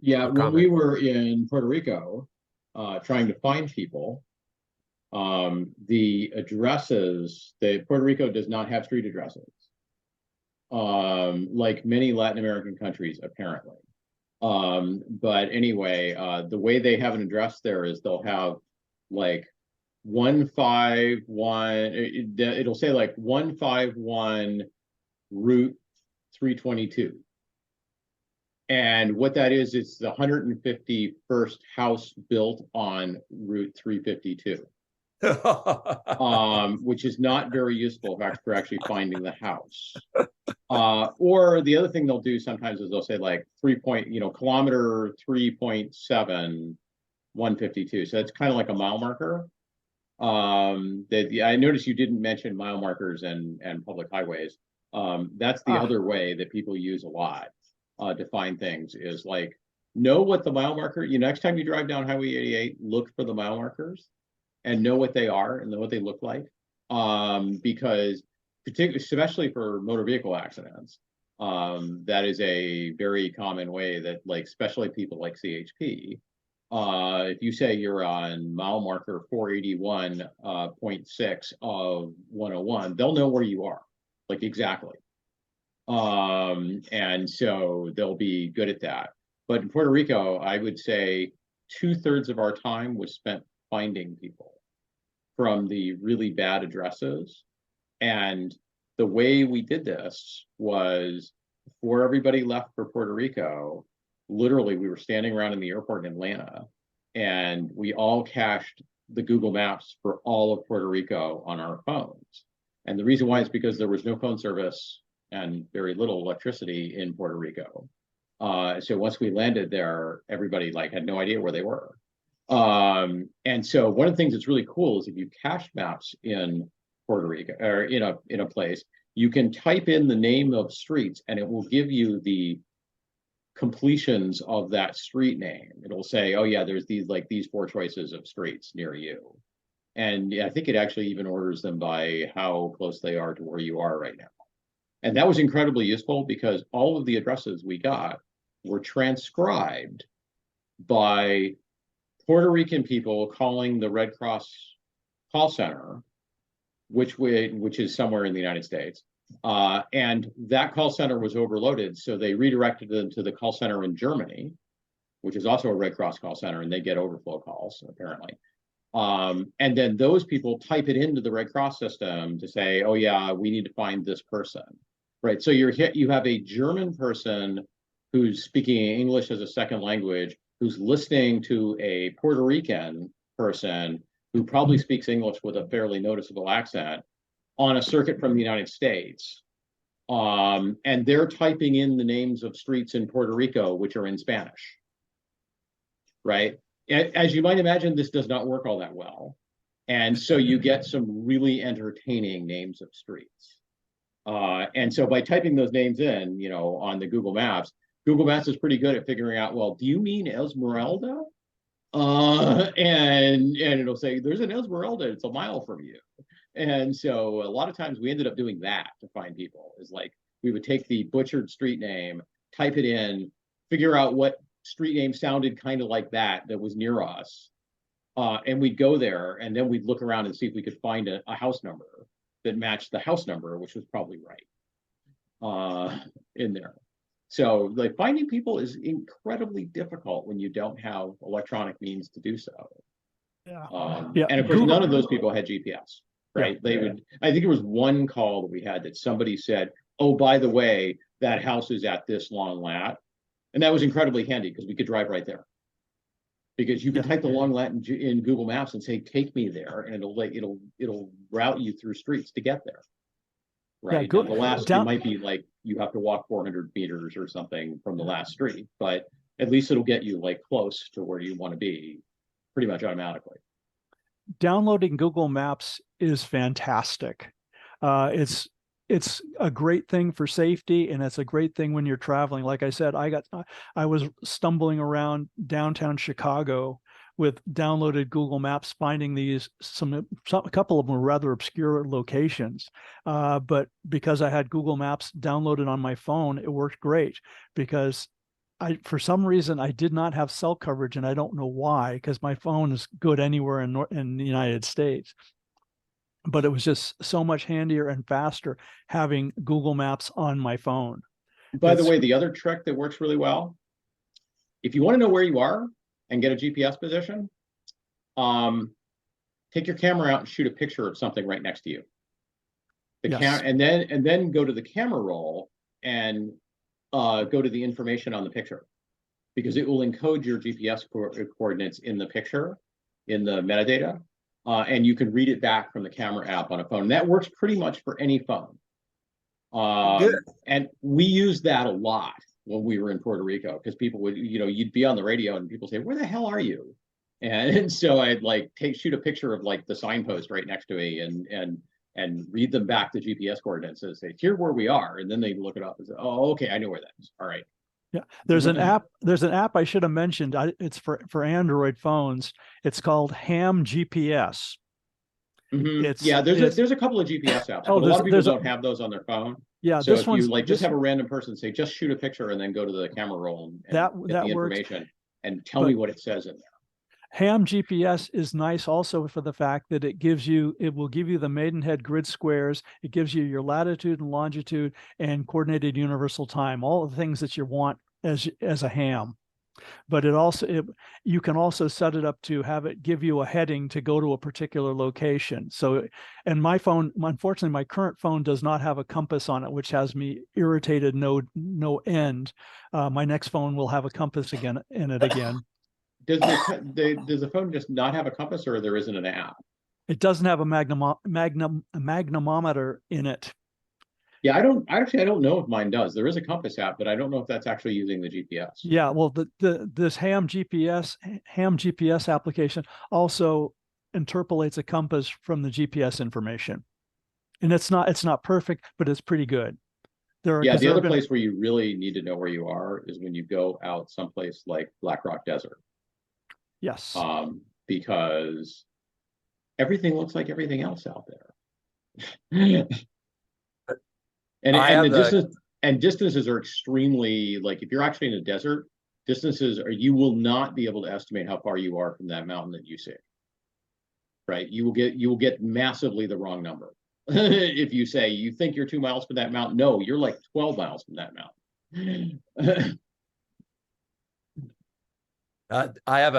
Yeah, or when we comment? were in Puerto Rico, trying to find people, the addresses, Puerto Rico does not have street addresses, like many Latin American countries, apparently. But anyway, the way they have an address there is they'll have like 151, it'll say like 151 Route 322. And what that is, it's the 151st house built on Route 352, which is not very useful for actually finding the house. Or the other thing they'll do sometimes is they'll say like kilometer 3.7, 152. So it's kind of like a mile marker. I noticed you didn't mention mile markers and public highways. That's the other way that people use a lot to find things is like know what the mile marker. Next time you drive down Highway 88, look for the mile markers and know what they are and know what they look like. Because particularly, especially for motor vehicle accidents, that is a very common way that, like, especially people like CHP, if you say you're on mile marker 481.6 of 101, they'll know where you are, like exactly. And so they'll be good at that. But in Puerto Rico, I would say 2/3 of our time was spent finding people from the really bad addresses. And the way we did this was before everybody left for Puerto Rico, literally we were standing around in the airport in Atlanta and we all cached the Google Maps for all of Puerto Rico on our phones. And the reason why is because there was no phone service and very little electricity in Puerto Rico. So once we landed there, everybody like had no idea where they were. And so one of the things that's really cool is if you cache maps in Puerto Rico or in a place, you can type in the name of streets and it will give you the completions of that street name. It'll say, oh yeah, there's these 4 choices of streets near you. And I think it actually even orders them by how close they are to where you are right now. And that was incredibly useful because all of the addresses we got were transcribed by Puerto Rican people calling the Red Cross call center, which is somewhere in the United States. And that call center was overloaded. So they redirected them to the call center in Germany, which is also a Red Cross call center, and they get overflow calls, apparently. And then those people type it into the Red Cross system to say, oh yeah, we need to find this person. Right. So you have a German person who's speaking English as a second language, who's listening to a Puerto Rican person who probably speaks English with a fairly noticeable accent on a circuit from the United States. And they're typing in the names of streets in Puerto Rico, which are in Spanish. Right. As you might imagine, this does not work all that well. And so you get some really entertaining names of streets. And so by typing those names in, on the Google Maps is pretty good at figuring out, well, do you mean Esmeralda? And it'll say, there's an Esmeralda, it's a mile from you. And so a lot of times we ended up doing that to find people, is like we would take the butchered street name, type it in, figure out what street name sounded kind of like that was near us. And we'd go there and then we'd look around and see if we could find a house number that matched the house number, which was probably right in there. So like finding people is incredibly difficult when you don't have electronic means to do so. Yeah. And of course, none of those people had GPS, right? I think there was one call that we had that somebody said, oh, by the way, that house is at this long lat. And that was incredibly handy because we could drive right there. Because you can type the long lat in Google Maps and say, take me there, and it'll route you through streets to get there. Right. Yeah, the last it might be like you have to walk 400 meters or something from the last street, but at least it'll get you like close to where you want to be pretty much automatically. Downloading Google Maps is fantastic. It's a great thing for safety, and it's a great thing when you're traveling. Like I said, I was stumbling around downtown Chicago with downloaded Google Maps, finding these a couple of them were rather obscure locations, but because I had Google Maps downloaded on my phone, it worked great because for some reason I did not have cell coverage, and I don't know why, because my phone is good anywhere in the United States. But it was just so much handier and faster having Google Maps on my phone. By the way, the other trick that works really well, if you want to know where you are and get a GPS position, take your camera out and shoot a picture of something right next to you. Yes. And then go to the camera roll and go to the information on the picture, because it will encode your GPS coordinates in the picture, in the metadata, and you can read it back from the camera app on a phone. And that works pretty much for any phone. And we use that a lot when we were in Puerto Rico, because people would, you'd be on the radio and people say, "Where the hell are you?" And so I'd like shoot a picture of like the signpost right next to me and read them back the GPS coordinates and say, "Here where we are," and then they look it up and say, "Oh, okay, I know where that is. All right." Yeah, there's an app. There's an app I should have mentioned. It's for Android phones. It's called Ham GPS. Yeah, there's a couple of GPS apps, but a lot of people don't have those on their phone. Yeah, so if you like just have a random person say, just shoot a picture and then go to the camera roll and get the information and tell me what it says in there. Ham GPS is nice also for the fact that it will give you the Maidenhead grid squares. It gives you your latitude and longitude and coordinated universal time, all the things that you want as a ham. But you can also set it up to have it give you a heading to go to a particular location. So, and my phone, unfortunately, my current phone does not have a compass on it, which has me irritated no end. My next phone will have a compass in it again. Does the phone just not have a compass, or there isn't an app? It doesn't have a magnetometer in it. Yeah, I don't know if mine does. There is a compass app, but I don't know if that's actually using the GPS. Yeah, well, this ham GPS application also interpolates a compass from the GPS information, and it's not perfect, but it's pretty good. The other place where you really need to know where you are is when you go out someplace like Black Rock Desert. Yes. Because everything looks like everything else out there. and distances are extremely, like, if you're actually in a desert, you will not be able to estimate how far you are from that mountain that you see. Right? You will get massively the wrong number. If you say you think you're 2 miles from that mountain, no, you're like 12 miles from that mountain. I have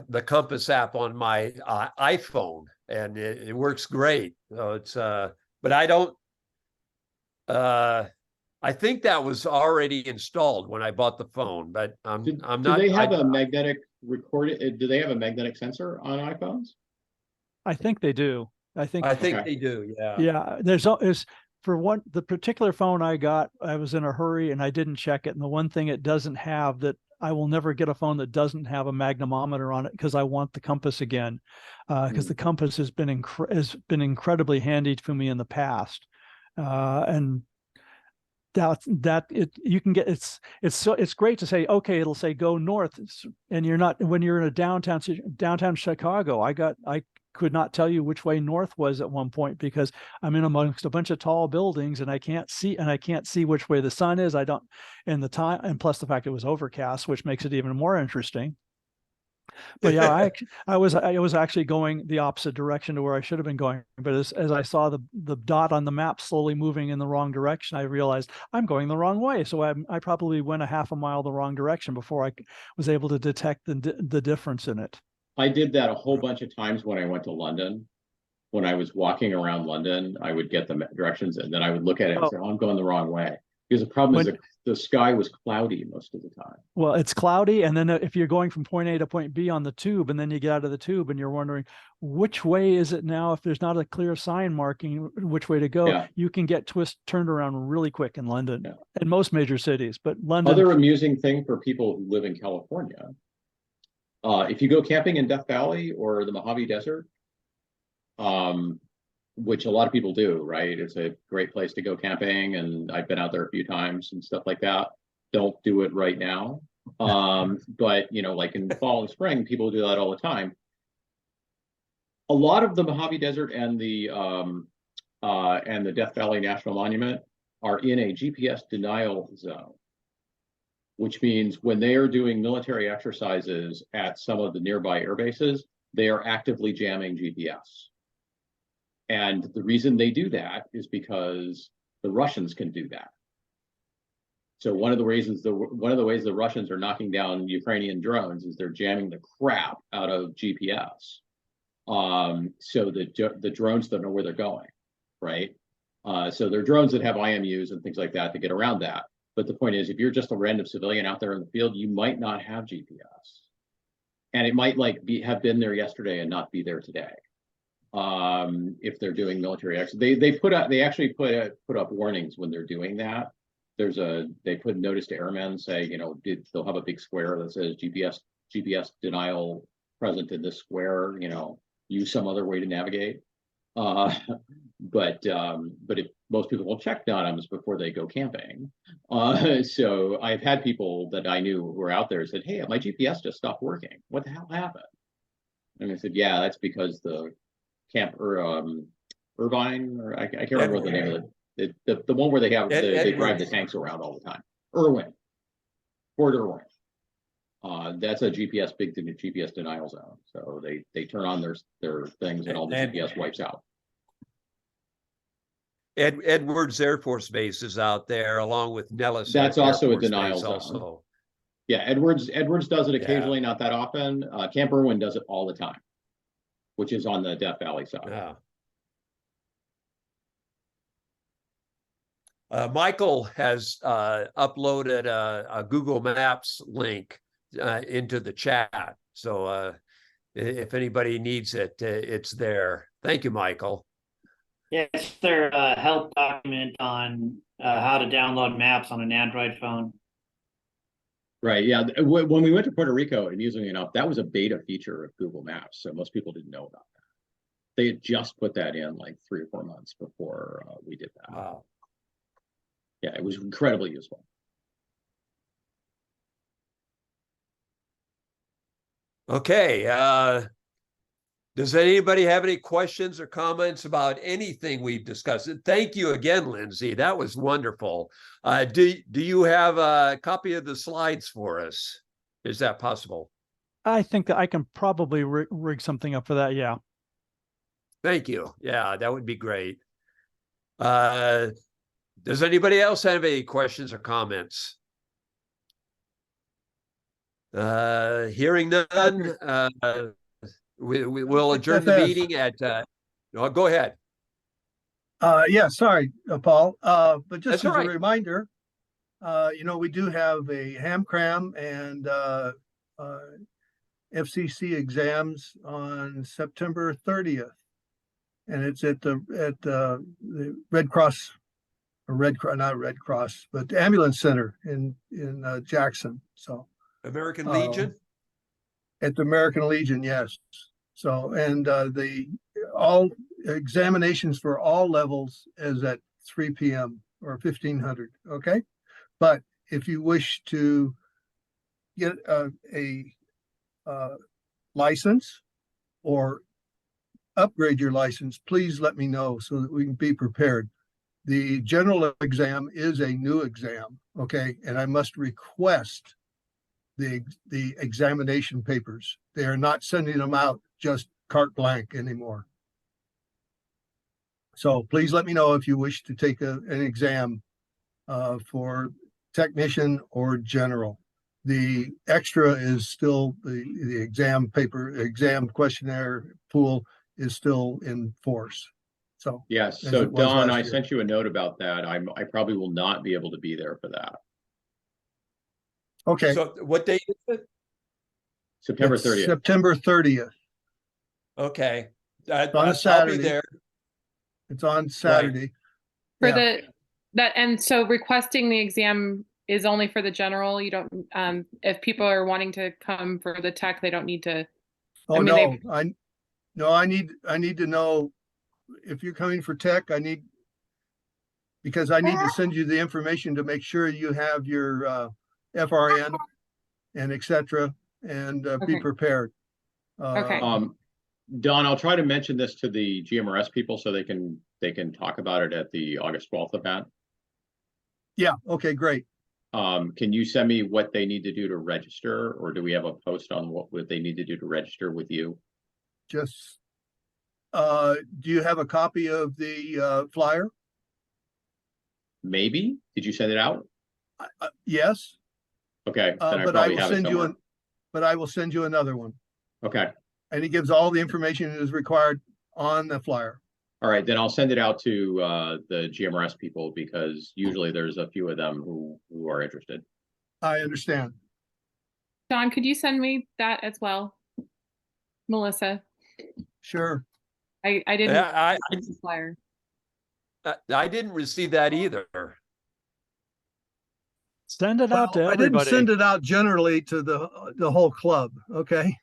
the compass app on my iPhone, and it works great. So it's but I don't. I think that was already installed when I bought the phone, but I'm not. Do they have a magnetic Do they have a magnetic sensor on iPhones? I think they do. I think they do. Yeah. Yeah. There's for the particular phone I got, I was in a hurry and I didn't check it. And the one thing it doesn't have, that I will never get a phone that doesn't have a magnetometer on it, because I want the compass again, because the compass has been incredibly handy for me in the past, and you can get it's great to say, okay, it'll say go north, and when you're in a downtown Chicago, I could not tell you which way north was at one point, because I'm in amongst a bunch of tall buildings and I can't see which way the sun is. And plus the fact it was overcast, which makes it even more interesting. But yeah, I was actually going the opposite direction to where I should have been going. But as I saw the dot on the map slowly moving in the wrong direction, I realized I'm going the wrong way. So I probably went a half a mile the wrong direction before I was able to detect the difference in it. I did that a whole bunch of times when I went to London. When I was walking around London, I would get the directions and then I would look at it and say, "Oh, I'm going the wrong way." Because the problem is the sky was cloudy most of the time. Well, it's cloudy. And then if you're going from point A to point B on the tube, and then you get out of the tube and you're wondering, which way is it now? If there's not a clear sign marking which way to go, you can get turned around really quick in London and most major cities. But London. Other amusing thing for people who live in California, if you go camping in Death Valley or the Mojave Desert, which a lot of people do, right? It's a great place to go camping, and I've been out there a few times and stuff like that. Don't do it right now. But like in the fall and spring, people do that all the time. A lot of the Mojave Desert and the Death Valley National Monument are in a GPS denial zone. which means when they are doing military exercises at some of the nearby air bases, they are actively jamming GPS. And the reason they do that is because the Russians can do that. So one of the ways the Russians are knocking down Ukrainian drones is they're jamming the crap out of GPS. So the drones don't know where they're going, right? So they're drones that have IMUs and things like that to get around that. But the point is, if you're just a random civilian out there in the field, you might not have GPS, and it might have been there yesterday and not be there today. If they're doing military action, they actually put up warnings when they're doing that. They put notice to airmen, say, they'll have a big square that says GPS denial present in this square, use some other way to navigate. But if most people will check NOTAMs before they go camping. So I've had people that I knew who were out there said, hey, my GPS just stopped working. What the hell happened? And I said, yeah, that's because the Irvine, or I can't remember what the name of it. The one where they drive the tanks around all the time. Fort Irwin. That's a big GPS denial zone. So they turn on their things and all the GPS wipes out. Edwards Air Force Base is out there, along with Nellis. That's also a denial zone. Also. Yeah, Edwards does it occasionally, not that often. Camp Irwin does it all the time, which is on the Death Valley side. Yeah. Michael has uploaded a Google Maps link into the chat. So if anybody needs it, it's there. Thank you, Michael. Yeah, it's their help document on how to download maps on an Android phone. Right. Yeah. When we went to Puerto Rico, amusingly enough, that was a beta feature of Google Maps. So most people didn't know about that. They had just put that in like 3 or 4 months before we did that. Wow. Yeah, it was incredibly useful. Okay. Does anybody have any questions or comments about anything we've discussed? Thank you again, Lindsay. That was wonderful. Do you have a copy of the slides for us? Is that possible? I think that I can probably rig something up for that. Yeah. Thank you. Yeah, that would be great. Does anybody else have any questions or comments? Hearing none, we'll adjourn the meeting at, no, go ahead. Yeah, sorry, Paul, but just That's as all right. a reminder, we do have a ham cram and FCC exams on September 30th. And it's at the Red Cross, or not Red Cross, but the Ambulance Center in Jackson. So American Legion? At the American Legion, yes. So, and all examinations for all levels is at 3 p.m. or 1500. Okay. But if you wish to get a license or upgrade your license, please let me know so that we can be prepared. The general exam is a new exam. Okay. And I must request the examination papers. They are not sending them out just carte blanche anymore. So please let me know if you wish to take an exam for technician or general. The extra is still the exam questionnaire pool is still in force. So yes. So Don, I sent you a note about that. I probably will not be able to be there for that. Okay. So what date is it? September 30th. September 30th. Okay. On a Saturday. I'll be there. It's on Saturday. Right. And so requesting the exam is only for the general. You don't, if people are wanting to come for the tech, they don't need to. Oh, I need to know if you're coming for tech. Because I need to send you the information to make sure you have your FRN and etc. and be prepared. Okay. Don, I'll try to mention this to the GMRS people so they can talk about it at the August 12th event. Yeah. Okay. Great. Can you send me what they need to do to register, or do we have a post on what they need to do to register with you? Just, do you have a copy of the flyer? Maybe? Did you send it out? Yes, Okay, then I but I probably will have it send you somewhere. but I will send you another one. Okay, And it gives all the information that is required on the flyer. all right, then I'll send it out to the GMRS people, because usually there's a few of them who are interested. I understand. John, could you send me that as well? Melissa, Sure. I didn't Yeah, receive the flyer. I didn't receive that either. Send it out to Well, I didn't everybody. send it out generally to the whole club. Okay.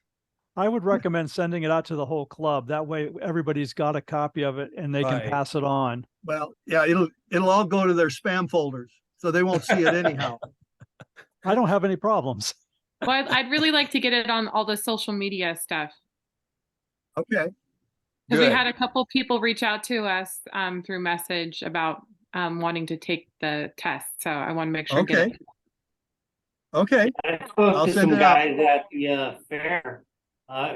I would recommend sending it out to the whole club. That way everybody's got a copy of it and they can Right. pass it on. Well, yeah, it'll all go to their spam folders, so they won't see it anyhow. I don't have any problems. Well, I'd really like to get it on all the social media stuff. Okay. Because we Good. had a couple people reach out to us through message about wanting to take the test. So I want to make sure I get Okay. it. Okay. I spoke I'll to send some it out. guys at the fair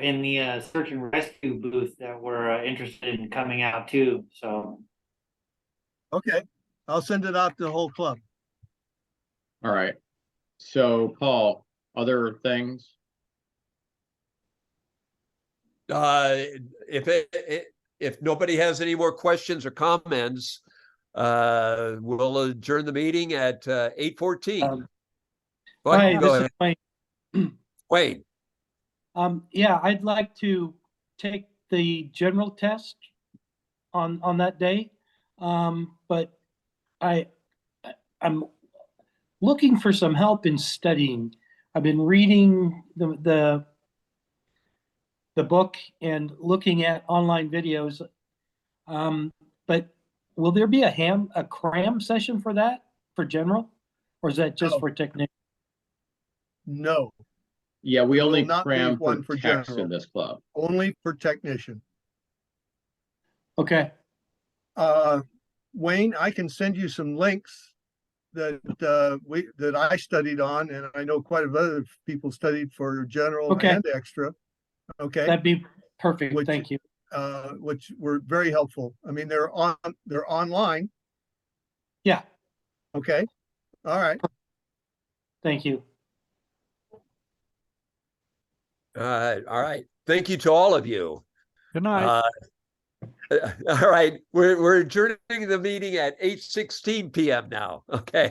in the search and rescue booth that were interested in coming out too. So Okay. I'll send it out to the whole club. All right. So Paul, other things? If nobody has any more questions or comments, we'll adjourn the meeting at 8:14. Hi, Go this is ahead, Wayne. Wayne. Yeah, I'd like to take the general test on that day. But I'm looking for some help in studying. I've been reading the book and looking at online videos. But will there be a cram session for that, for general? Or is that just No. for technical? No, Yeah, we There will only not be cram one for for techs in general. this club. only for technician. Okay. Wayne, I can send you some links that that I studied on, and I know quite a bit of people studied for general Okay. and extra. Okay, That'd be perfect. Which- Thank you. which were very helpful. I mean, they're online. Yeah, Okay, all right. thank you. All right. Thank you to all of you. Good night. All right. We're adjourning the meeting at 8:16 p.m. now. Okay.